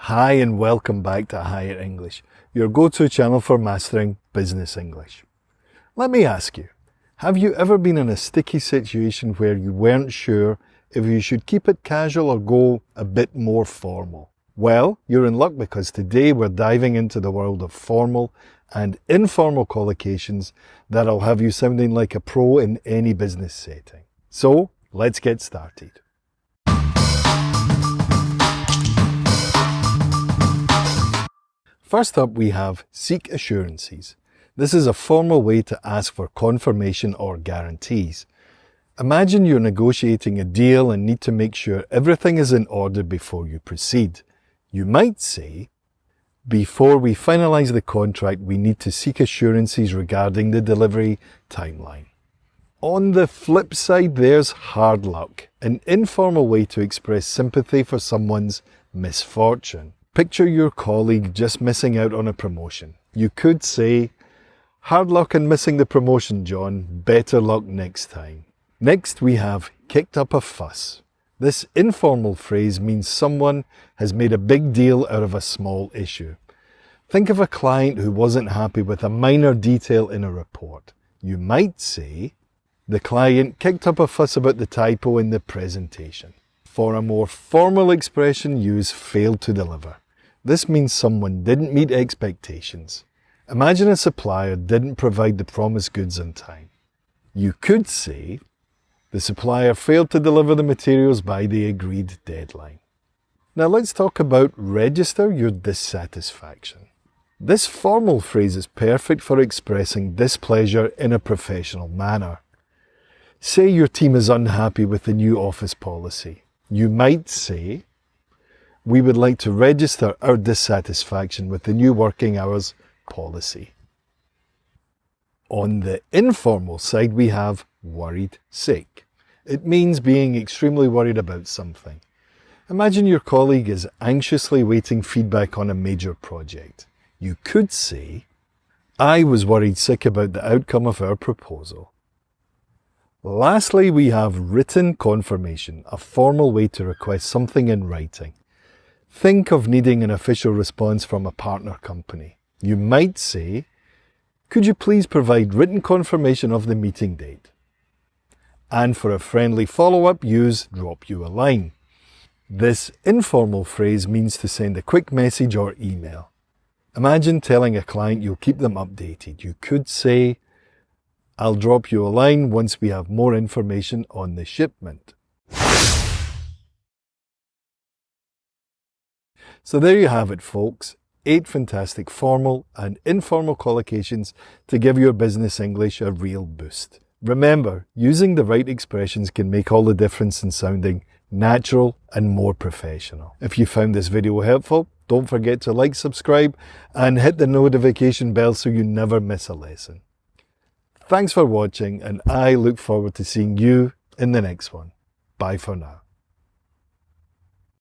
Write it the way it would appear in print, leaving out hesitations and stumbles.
Hi and welcome back to Higher English, your go-to channel for mastering business English. Let me ask you, have you ever been in a sticky situation where you weren't sure if you should keep it casual or go a bit more formal? Well, you're in luck because today we're diving into the world of formal and informal collocations that'll have you sounding like a pro in any business setting. So, let's get started. First up, we have seek assurances. This is a formal way to ask for confirmation or guarantees. Imagine you're negotiating a deal and need to make sure everything is in order before you proceed. You might say, before we finalize the contract, we need to seek assurances regarding the delivery timeline. On the flip side, there's hard luck, an informal way to express sympathy for someone's misfortune. Picture your colleague just missing out on a promotion. You could say, hard luck in missing the promotion, John. Better luck next time. Next, we have kicked up a fuss. This informal phrase means someone has made a big deal out of a small issue. Think of a client who wasn't happy with a minor detail in a report. You might say, the client kicked up a fuss about the typo in the presentation. For a more formal expression, use failed to deliver. This means someone didn't meet expectations. Imagine a supplier didn't provide the promised goods on time. You could say, the supplier failed to deliver the materials by the agreed deadline. Now let's talk about register your dissatisfaction. This formal phrase is perfect for expressing displeasure in a professional manner. Say your team is unhappy with the new office policy. You might say, we would like to register our dissatisfaction with the new working hours policy. On the informal side, we have worried sick. It means being extremely worried about something. Imagine your colleague is anxiously waiting feedback on a major project. You could say, I was worried sick about the outcome of our proposal. Lastly, we have written confirmation, a formal way to request something in writing. Think of needing an official response from a partner company. You might say, could you please provide written confirmation of the meeting date? And for a friendly follow-up, use drop you a line. This informal phrase means to send a quick message or email. Imagine telling a client you'll keep them updated. You could say, I'll drop you a line once we have more information on the shipment. So there you have it, folks. 8 fantastic formal and informal collocations to give your business English a real boost. Remember, using the right expressions can make all the difference in sounding natural and more professional. If you found this video helpful, don't forget to like, subscribe, and hit the notification bell so you never miss a lesson. Thanks for watching, and I look forward to seeing you in the next one. Bye for now.